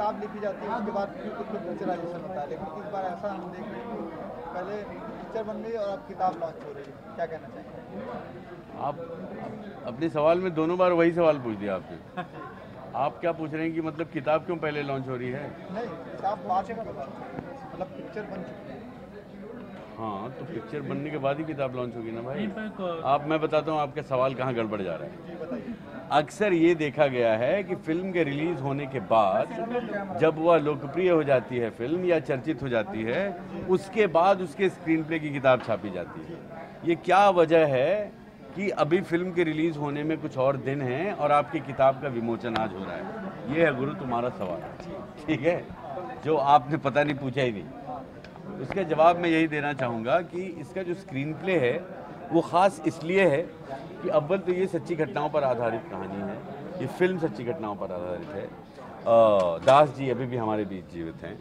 किताब लिखी जाती है उसके बाद फिर कुछ पिक्चराइजेशन होता है, लेकिन इस बार ऐसा हम देख रहे हैं कि पहले पिक्चर बन गई और अब किताब लॉन्च हो रही है, क्या कहना चाहेंगे? आप अपने सवाल में दोनों बार वही सवाल पूछ दिया आपने। आप क्या पूछ रहे हैं कि मतलब किताब क्यों पहले लॉन्च हो रही है? नहीं, किताब बाद में मतलब पिक्चर बन चुकी है। हाँ, तो पिक्चर बनने के बाद ही किताब लॉन्च होगी ना भाई। नहीं पर आप, मैं बताता हूँ आपका सवाल कहाँ गड़बड़ जा रहा है। जी बताइए। अक्सर ये देखा गया है कि फिल्म के रिलीज होने के बाद जब वह लोकप्रिय हो जाती है फिल्म या चर्चित हो जाती है, उसके बाद उसके स्क्रीन प्ले की किताब छापी जाती है। ये क्या वजह है कि अभी फिल्म के रिलीज होने में कुछ और दिन हैं और आपकी किताब का विमोचन आज हो रहा है? ये है गुरु तुम्हारा सवाल, ठीक है, जो आपने पता नहीं पूछा ही नहीं। इसका जवाब मैं यही देना चाहूँगा कि इसका जो स्क्रीन प्ले है वो ख़ास इसलिए है कि अव्वल तो ये सच्ची घटनाओं पर आधारित कहानी है, ये फिल्म सच्ची घटनाओं पर आधारित है। दास जी अभी भी हमारे बीच जीवित हैं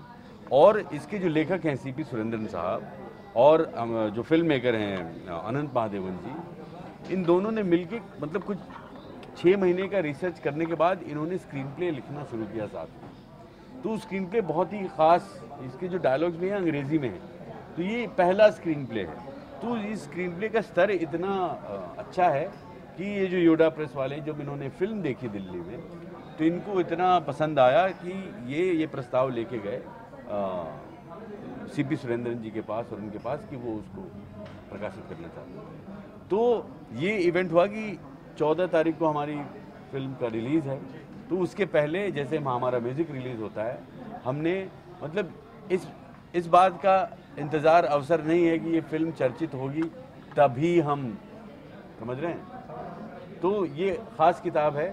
और इसके जो लेखक हैं सीपी सुरेंद्रन साहब और जो फिल्म मेकर हैं अनंत महादेवन जी, इन दोनों ने मिलकर मतलब कुछ 6 महीने का रिसर्च करने के बाद इन्होंने स्क्रीन प्ले लिखना शुरू किया साथ में। तो स्क्रीन प्ले बहुत ही ख़ास, इसके जो डायलॉग्स भी हैं अंग्रेज़ी में हैं, तो ये पहला स्क्रीन प्ले है। तो इस स्क्रीन प्ले का स्तर इतना अच्छा है कि ये जो योडा प्रेस वाले हैं, जब इन्होंने फिल्म देखी दिल्ली में तो इनको इतना पसंद आया कि ये प्रस्ताव लेके गए सीपी सुरेंद्रन जी के पास और उनके पास कि वो उसको प्रकाशित करना चाहते हैं। तो ये इवेंट हुआ कि 14 तारीख को हमारी फिल्म का रिलीज़ है, तो उसके पहले जैसे हमारा म्यूज़िक रिलीज़ होता है, हमने मतलब इस बात का इंतज़ार अवसर नहीं है कि ये फिल्म चर्चित होगी तभी हम, समझ रहे हैं। तो ये ख़ास किताब है,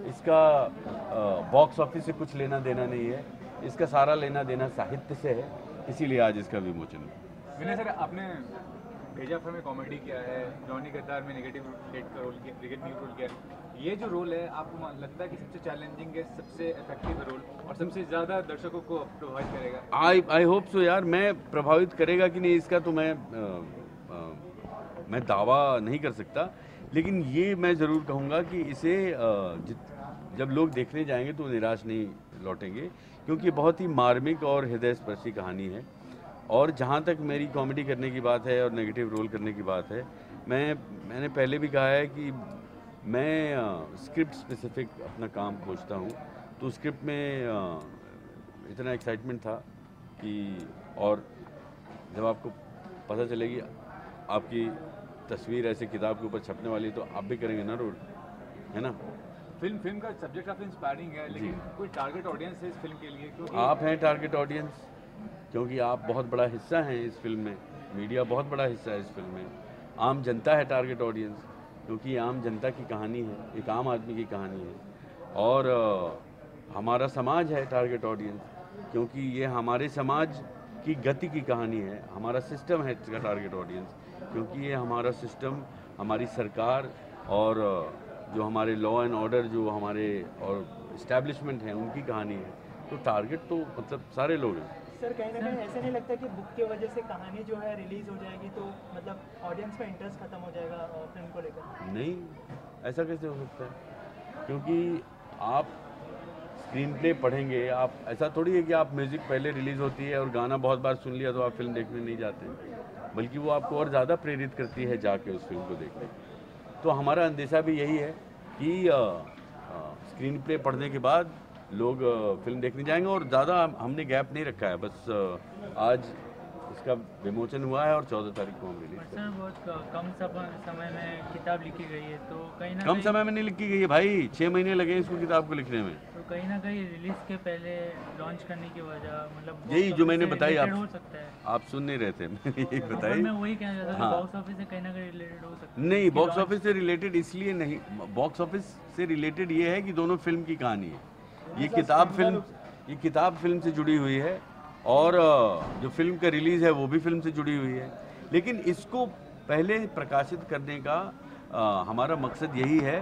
इसका बॉक्स ऑफिस से कुछ लेना देना नहीं है, इसका सारा लेना देना साहित्य से है, इसीलिए आज इसका विमोचन है। विनय सर, आपने भेजाफर में कॉमेडी किया है, जॉनी गद्दार में नेगेटिव डेट का रोल किया, नेगेटिव रोल किया है, ये जो रोल है आपको लगता है कि सबसे चैलेंजिंग है, सबसे इफेक्टिव रोल और सबसे ज़्यादा दर्शकों को प्रभावित करेगा? आई होप सो यार। मैं प्रभावित करेगा कि नहीं इसका तो मैं दावा नहीं कर सकता, लेकिन ये मैं ज़रूर कहूँगा कि इसे जब लोग देखने जाएंगे तो निराश नहीं लौटेंगे, क्योंकि बहुत ही मार्मिक और हृदयस्पर्शी कहानी है। और जहाँ तक मेरी कॉमेडी करने की बात है और नेगेटिव रोल करने की बात है, मैंने पहले भी कहा है कि मैं स्क्रिप्ट स्पेसिफिक अपना काम खोजता हूँ। तो स्क्रिप्ट में इतना एक्साइटमेंट था कि, और जब आपको पता चलेगी आपकी तस्वीर ऐसे किताब के ऊपर छपने वाली, तो आप भी करेंगे ना रोल, है ना। फिल्म का सब्जेक्ट काफ़ी इंस्पायरिंग है, लेकिन कोई टारगेट ऑडियंस है इस फिल्म के लिए? क्योंकि आप हैं टारगेट ऑडियंस, क्योंकि आप बहुत बड़ा हिस्सा हैं इस फिल्म में, मीडिया बहुत बड़ा हिस्सा है इस फिल्म में, आम जनता है टारगेट ऑडियंस, क्योंकि आम जनता की कहानी है, एक आम आदमी की कहानी है। और हमारा समाज है टारगेट ऑडियंस, क्योंकि ये हमारे समाज की गति की कहानी है। हमारा सिस्टम है इसका टारगेट ऑडियंस, क्योंकि ये हमारा सिस्टम, हमारी सरकार और जो हमारे लॉ एंड ऑर्डर जो हमारे और इस्टेब्लिशमेंट हैं उनकी कहानी है। तो टारगेट तो मतलब सारे लोग हैं। सर कहीं ना कहीं ऐसे नहीं लगता कि बुक की वजह से कहानी जो है रिलीज हो जाएगी तो मतलब ऑडियंस में इंटरेस्ट खत्म हो जाएगा फिल्म को लेकर? नहीं, ऐसा कैसे हो सकता है, क्योंकि आप स्क्रीन प्ले पढ़ेंगे, आप ऐसा थोड़ी है कि आप म्यूज़िक पहले रिलीज़ होती है और गाना बहुत बार सुन लिया तो आप फिल्म देखने नहीं जाते हैं, बल्कि वो आपको और ज़्यादा प्रेरित करती है जाके उस फिल्म को देखने। तो हमारा अंदेशा भी यही है कि स्क्रीन प्ले पढ़ने के बाद लोग फिल्म देखने जाएंगे, और ज़्यादा हमने गैप नहीं रखा है। बस आज इसका विमोचन हुआ है और 14 तारीख को हम रिलीज सर बहुत कम समय में किताब लिखी गई है, तो कहीं ना कम समय में नहीं लिखी गई है भाई, 6 महीने लगे इसको किताब को लिखने में। तो कहीं ना कहीं रिलीज के पहले लॉन्च करने की वजह मतलब यही जो मैंने बताई, हो सकता है। आप सुन नहीं रहे थे, मैंने यही बताई। मैं वही कह रहा था हाँ। कि बॉक्स ऑफिस से कहीं ना कहीं रिलेटेड हो सकता है। नहीं, बॉक्स ऑफिस से रिलेटेड इसलिए नहीं, बॉक्स ऑफिस से रिलेटेड ये है कि दोनों फिल्म की कहानी है। ये किताब फिल्म से जुड़ी हुई है और जो फिल्म का रिलीज़ है वो भी फिल्म से जुड़ी हुई है, लेकिन इसको पहले प्रकाशित करने का हमारा मकसद यही है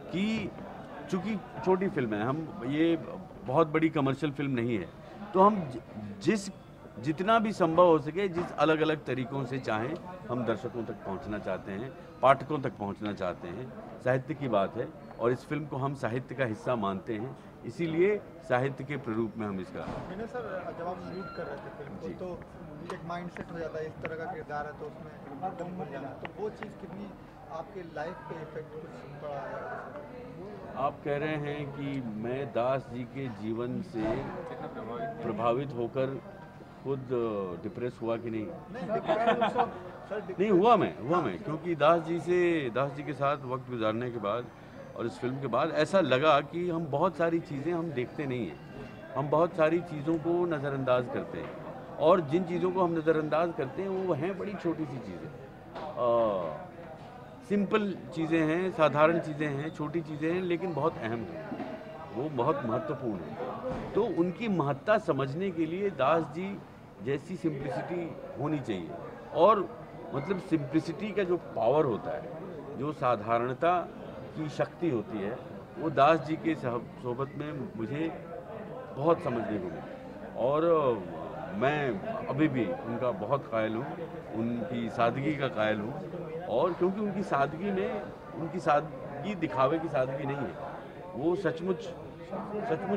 कि चूँकि छोटी फिल्म है, हम ये बहुत बड़ी कमर्शियल फिल्म नहीं है, तो हम जितना भी संभव हो सके, जिस अलग अलग तरीक़ों से चाहें हम दर्शकों तक पहुंचना चाहते हैं, पाठकों तक पहुंचना चाहते हैं। साहित्य की बात है और इस फिल्म को हम साहित्य का हिस्सा मानते हैं, इसीलिए साहित्य के प्ररूप में हम इसका विनय सर, जब आप शूट कर रहे थे फिल्म को जी। तो एक माइंडसेट हो जाता है, इस तरह का किरदार है तो उसमें एकदम भूल जाना, तो वो चीज़ कितनी आपके लाइफ पे इफेक्ट कुछ पड़ा है? आप कह रहे हैं कि मैं दास जी के जीवन से कितना प्रभावित होकर खुद डिप्रेस हुआ कि नहीं? नहीं सर, नहीं हुआ मैं क्योंकि दास जी के साथ वक्त गुजारने के बाद और इस फिल्म के बाद ऐसा लगा कि हम बहुत सारी चीज़ें हम देखते नहीं हैं, हम बहुत सारी चीज़ों को नज़रअंदाज करते हैं और जिन चीज़ों को हम नज़रअंदाज करते हैं वो हैं बड़ी छोटी सी चीज़ें, सिंपल चीज़ें हैं, साधारण चीज़ें हैं, छोटी चीज़ें हैं, लेकिन बहुत अहम हैं, वो बहुत महत्वपूर्ण है। तो उनकी महत्ता समझने के लिए दास जी जैसी सिंप्लिसिटी होनी चाहिए और मतलब सिंप्लिसिटी का जो पावर होता है, जो साधारणता की शक्ति होती है, वो दास जी के सोबत में मुझे बहुत समझने को मिली और मैं अभी भी उनका बहुत कायल हूँ, उनकी सादगी का कायल हूँ और क्योंकि उनकी सादगी दिखावे की सादगी नहीं है, वो सचमुच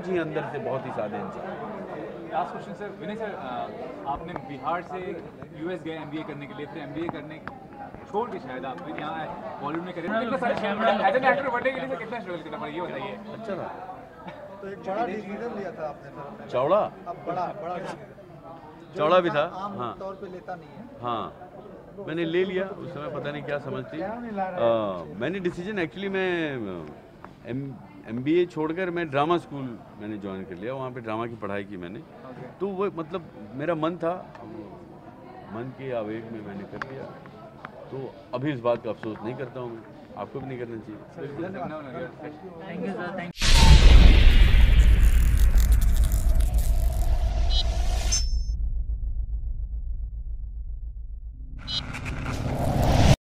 ही अंदर से बहुत ही सादे इंसान हैं। लास्ट क्वेश्चन सर, विनय सर, आपने बिहार से यूएस गए एमबीए करने के लिए, फिर एमबीए करने छोड़ के शायद आप फिर यहाँ बॉलीवुड में करें, कितना सारे एज एन एक्टर बनने के लिए सर कितना स्ट्रगल करना पड़ा, ये बताइए। अच्छा था, तो एक बड़ा डिसीजन लिया था आपने सर अपने, चौड़ा अब बड़ा decision, जो चौड़ा भी था, इंसान आम हाँ। तौर पे लेता नहीं है। हाँ, मैंने ले लिया, उस समय पता नहीं क्या समझती। मैंने डिसीजन एक्चुअली मैं एमबीए छोड़कर मैं ड्रामा स्कूल मैंने ज्वाइन कर लिया, वहाँ पे ड्रामा की पढ़ाई की मैंने। तो वो मतलब मेरा मन था, मन के आवेग में मैंने कर लिया, तो अभी इस बात का अफसोस नहीं करता हूँ मैं, आपको भी नहीं करना चाहिए। धन्यवाद। Thank you sir, thank